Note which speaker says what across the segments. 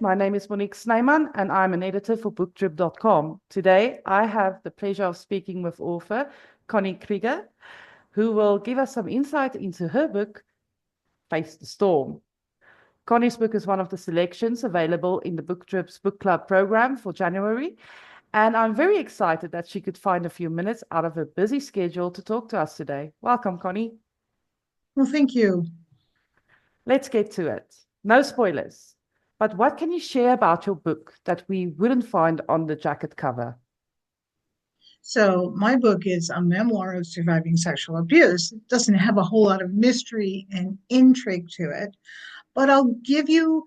Speaker 1: My name is Monique Snyman and I'm an editor for Booktrib.com. Today, I have the pleasure of speaking with author C D Kreger, who will give us some insight into her book, Face the Storm. Connie's book is one of the selections available in the Booktrib's book club program for January, and I'm very excited that she could find a few minutes out of her busy schedule to talk to us today. Welcome, Connie.
Speaker 2: Well, thank you.
Speaker 1: Let's get to it. No spoilers, but what can you share about your book that we wouldn't find on the jacket cover?
Speaker 2: So, my book is a memoir of surviving sexual abuse. It doesn't have a whole lot of mystery and intrigue to it, but I'll give you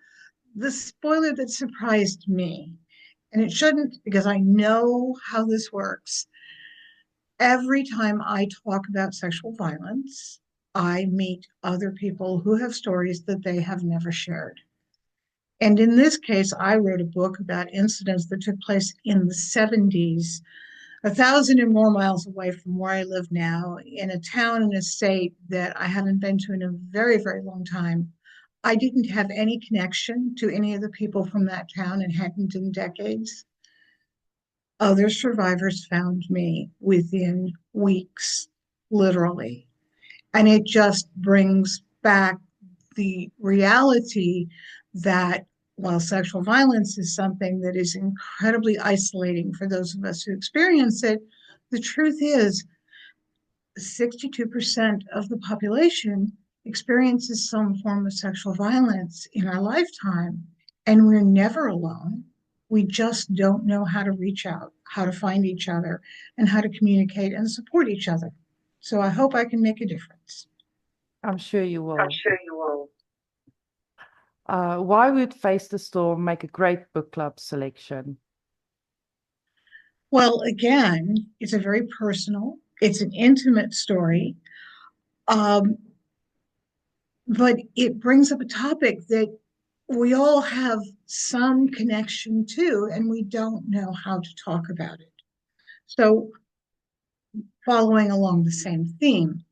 Speaker 2: the spoiler that surprised me. And it shouldn't, because I know how this works. Every time I talk about sexual violence, I meet other people who have stories that they have never shared. And in this case, I wrote a book about incidents that took place in the 70s, 1,000 and more miles away from where I live now, in a town and a state that I haven't been to in a very, very long time. I didn't have any connection to any of the people from that town and hadn't in decades. Other survivors found me within weeks, literally. And it just brings back the reality that while sexual violence is something that is incredibly isolating for those of us who experience it, the truth is 62% of the population experiences some form of sexual violence in our lifetime, and we're never alone. We just don't know how to reach out, how to find each other, and how to communicate and support each other. So I hope I can make a difference.
Speaker 1: I'm sure you
Speaker 2: I'm
Speaker 1: will.
Speaker 2: sure you will.
Speaker 1: Why would Face the Storm make a great book club selection?
Speaker 2: Well, again, it's a very personal, it's an intimate story, um, but it brings up a topic that we all have some connection to, and we don't know how to talk about it. So, following along the same theme,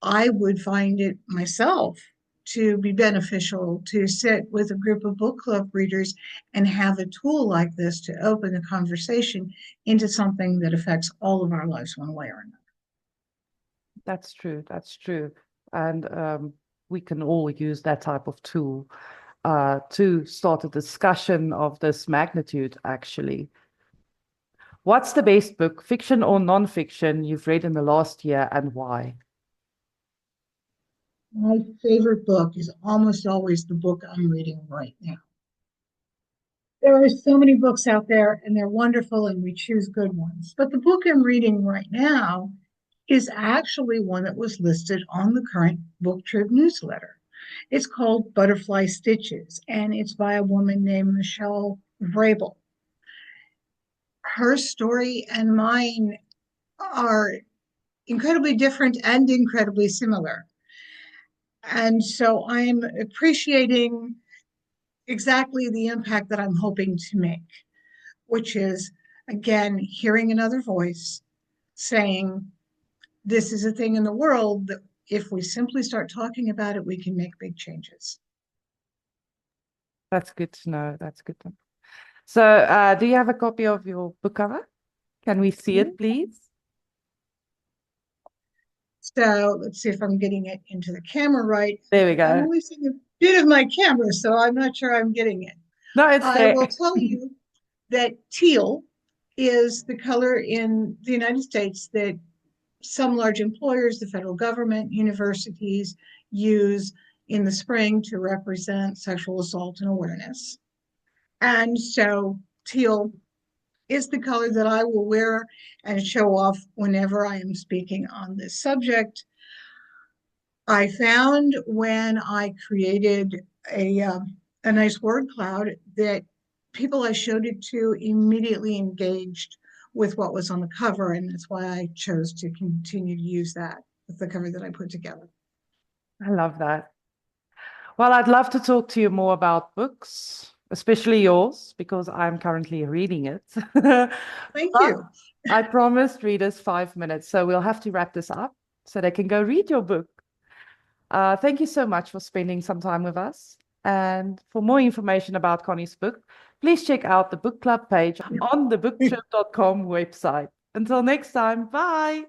Speaker 2: I would find it myself to be beneficial to sit with a group of book club readers and have a tool like this to open a conversation into something that affects all of our lives one way or another.
Speaker 1: That's true. That's true. And we can all use that type of tool to start a discussion of this magnitude, actually. What's the best book, fiction or non-fiction, you've read in the last year and why?
Speaker 2: My favorite book is almost always the book I'm reading right now. There are so many books out there and they're wonderful and we choose good ones. But the book I'm reading right now is actually one that was listed on the current Booktrib newsletter. It's called Butterfly Stitches, and it's by a woman named Michelle Vrabel. Her story and mine are incredibly different and incredibly similar. And so I'm appreciating exactly the impact that I'm hoping to make, which is, again, hearing another voice saying, this is a thing in the world that if we simply start talking about it, we can make big changes.
Speaker 1: That's good to know. That's good to know. So, do you have a copy of your book cover? Can we see it, please?
Speaker 2: So let's see if I'm getting it into the camera right.
Speaker 1: There we
Speaker 2: I'm
Speaker 1: go.
Speaker 2: only seeing a bit of my camera, so I'm not sure I'm getting it.
Speaker 1: No, it's
Speaker 2: I
Speaker 1: there.
Speaker 2: will tell you that teal is the color in the United States that some large employers, the federal government, universities use in the spring to represent sexual assault and awareness. And so teal is the color that I will wear and show off whenever I am speaking on this subject. I found when I created a nice word cloud that people I showed it to immediately engaged with what was on the cover, and that's why I chose to continue to use that with the cover that I put together.
Speaker 1: I love that. Well, I'd love to talk to you more about books, especially yours, because I'm currently reading it.
Speaker 2: Thank
Speaker 1: But
Speaker 2: you.
Speaker 1: I promised readers 5 minutes, so we'll have to wrap this up so they can go read your book. Thank you so much for spending some time with us. And for more information about Connie's book, please check out the book club page on the booktrib.com website. Until next time, bye.